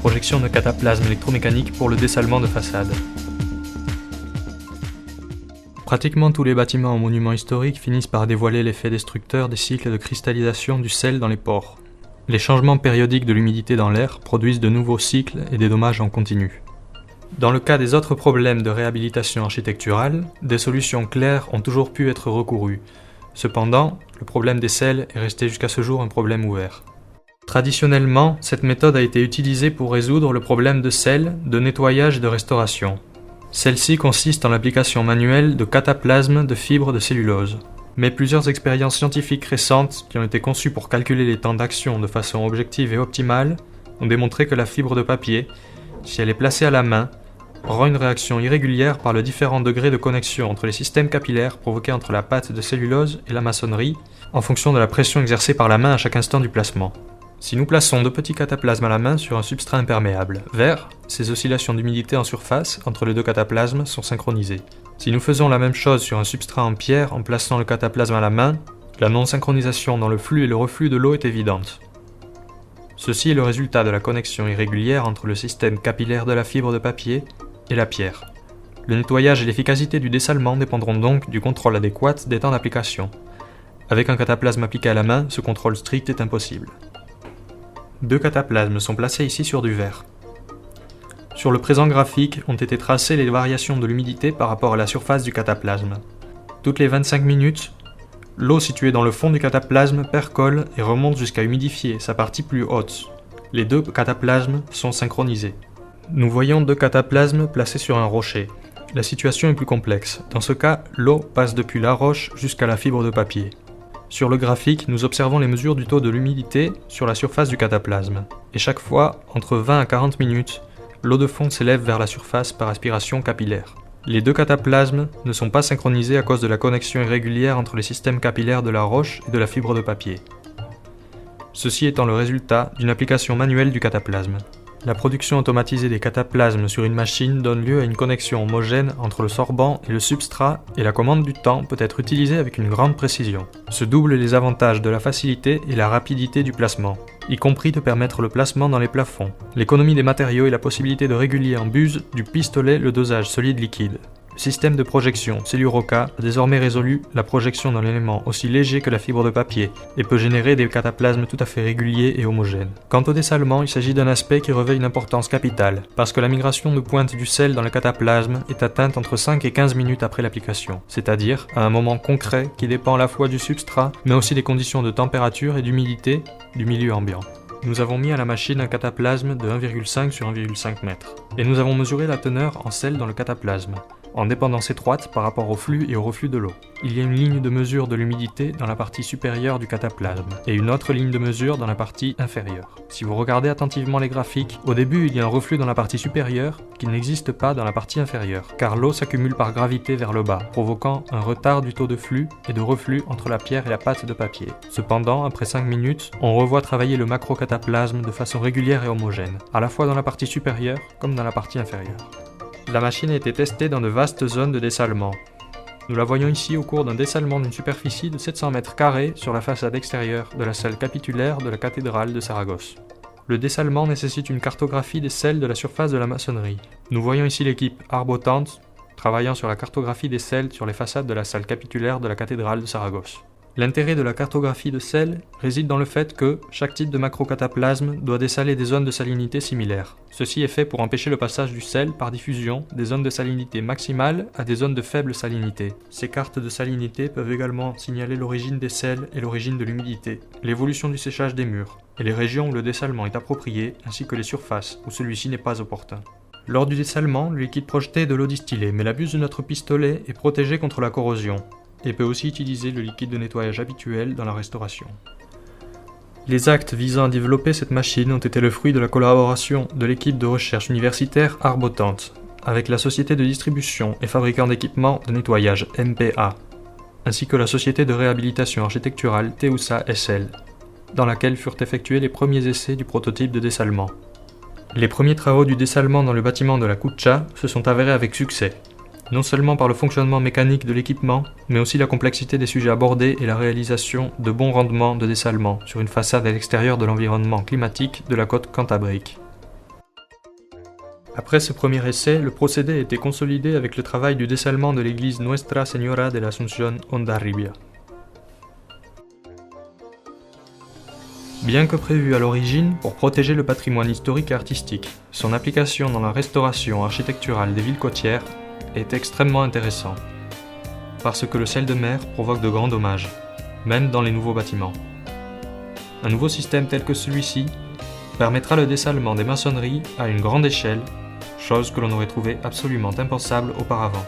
projection de cataplasmes électromécaniques pour le dessalement de façade. Pratiquement tous les bâtiments ou monuments historiques finissent par dévoiler l'effet destructeur des cycles de cristallisation du sel dans les pores. Les changements périodiques de l'humidité dans l'air produisent de nouveaux cycles et des dommages en continu. Dans le cas des autres problèmes de réhabilitation architecturale, des solutions claires ont toujours pu être recourues. Cependant, le problème des sels est resté jusqu'à ce jour un problème ouvert. Traditionnellement, cette méthode a été utilisée pour résoudre le problème de sel, de nettoyage et de restauration. Celle-ci consiste en l'application manuelle de cataplasmes de fibres de cellulose. Mais plusieurs expériences scientifiques récentes, qui ont été conçues pour calculer les temps d'action de façon objective et optimale, ont démontré que la fibre de papier, si elle est placée à la main, aura une réaction irrégulière par le différent degré de connexion entre les systèmes capillaires provoqués entre la pâte de cellulose et la maçonnerie, en fonction de la pression exercée par la main à chaque instant du placement. Si nous plaçons deux petits cataplasmes à la main sur un substrat imperméable, vert, ces oscillations d'humidité en surface entre les deux cataplasmes sont synchronisées. Si nous faisons la même chose sur un substrat en pierre en plaçant le cataplasme à la main, la non-synchronisation dans le flux et le reflux de l'eau est évidente. Ceci est le résultat de la connexion irrégulière entre le système capillaire de la fibre de papier et la pierre. Le nettoyage et l'efficacité du dessalement dépendront donc du contrôle adéquat des temps d'application. Avec un cataplasme appliqué à la main, ce contrôle strict est impossible. Deux cataplasmes sont placés ici sur du verre. Sur le présent graphique ont été tracées les variations de l'humidité par rapport à la surface du cataplasme. Toutes les 25 minutes, l'eau située dans le fond du cataplasme percole et remonte jusqu'à humidifier sa partie plus haute. Les deux cataplasmes sont synchronisés. Nous voyons deux cataplasmes placés sur un rocher. La situation est plus complexe. Dans ce cas, l'eau passe depuis la roche jusqu'à la fibre de papier. Sur le graphique, nous observons les mesures du taux de l'humidité sur la surface du cataplasme. Et chaque fois, entre 20 à 40 minutes, l'eau de fond s'élève vers la surface par aspiration capillaire. Les deux cataplasmes ne sont pas synchronisés à cause de la connexion irrégulière entre les systèmes capillaires de la roche et de la fibre de papier. Ceci étant le résultat d'une application manuelle du cataplasme. La production automatisée des cataplasmes sur une machine donne lieu à une connexion homogène entre le sorbant et le substrat et la commande du temps peut être utilisée avec une grande précision. Se doublent les avantages de la facilité et la rapidité du placement, y compris de permettre le placement dans les plafonds, l'économie des matériaux et la possibilité de réguler en buse du pistolet le dosage solide-liquide. Le système de projection Celluroca a désormais résolu la projection d'un élément aussi léger que la fibre de papier et peut générer des cataplasmes tout à fait réguliers et homogènes. Quant au dessalement, il s'agit d'un aspect qui revêt une importance capitale, parce que la migration de pointe du sel dans le cataplasme est atteinte entre 5 et 15 minutes après l'application, c'est-à-dire à un moment concret qui dépend à la fois du substrat, mais aussi des conditions de température et d'humidité du milieu ambiant. Nous avons mis à la machine un cataplasme de 1,5 sur 1,5 m, et nous avons mesuré la teneur en sel dans le cataplasme, en dépendance étroite par rapport au flux et au reflux de l'eau. Il y a une ligne de mesure de l'humidité dans la partie supérieure du cataplasme, et une autre ligne de mesure dans la partie inférieure. Si vous regardez attentivement les graphiques, au début il y a un reflux dans la partie supérieure qui n'existe pas dans la partie inférieure, car l'eau s'accumule par gravité vers le bas, provoquant un retard du taux de flux et de reflux entre la pierre et la pâte de papier. Cependant, après 5 minutes, on revoit travailler le macrocataplasme de façon régulière et homogène, à la fois dans la partie supérieure comme dans la partie inférieure. La machine a été testée dans de vastes zones de dessalement. Nous la voyons ici au cours d'un dessalement d'une superficie de 700 m² sur la façade extérieure de la salle capitulaire de la cathédrale de Saragosse. Le dessalement nécessite une cartographie des sels de la surface de la maçonnerie. Nous voyons ici l'équipe arbotante travaillant sur la cartographie des sels sur les façades de la salle capitulaire de la cathédrale de Saragosse. L'intérêt de la cartographie de sel réside dans le fait que chaque type de macrocataplasme doit dessaler des zones de salinité similaires. Ceci est fait pour empêcher le passage du sel par diffusion des zones de salinité maximale à des zones de faible salinité. Ces cartes de salinité peuvent également signaler l'origine des sels et l'origine de l'humidité, l'évolution du séchage des murs, et les régions où le dessalement est approprié, ainsi que les surfaces où celui-ci n'est pas opportun. Lors du dessalement, le liquide projeté est de l'eau distillée, mais la buse de notre pistolet est protégée contre la corrosion, et peut aussi utiliser le liquide de nettoyage habituel dans la restauration. Les actes visant à développer cette machine ont été le fruit de la collaboration de l'équipe de recherche universitaire Arbotante avec la société de distribution et fabricant d'équipements de nettoyage MPA, ainsi que la société de réhabilitation architecturale Teusa SL, dans laquelle furent effectués les premiers essais du prototype de dessalement. Les premiers travaux du dessalement dans le bâtiment de la Kucha se sont avérés avec succès, non seulement par le fonctionnement mécanique de l'équipement, mais aussi la complexité des sujets abordés et la réalisation de bons rendements de dessalement sur une façade à l'extérieur de l'environnement climatique de la côte cantabrique. Après ce premier essai, le procédé a été consolidé avec le travail du dessalement de l'église Nuestra Señora de la Asunción Hondarribia. Bien que prévu à l'origine pour protéger le patrimoine historique et artistique, son application dans la restauration architecturale des villes côtières est extrêmement intéressant, parce que le sel de mer provoque de grands dommages, même dans les nouveaux bâtiments. Un nouveau système tel que celui-ci permettra le dessalement des maçonneries à une grande échelle, chose que l'on aurait trouvé absolument impensable auparavant.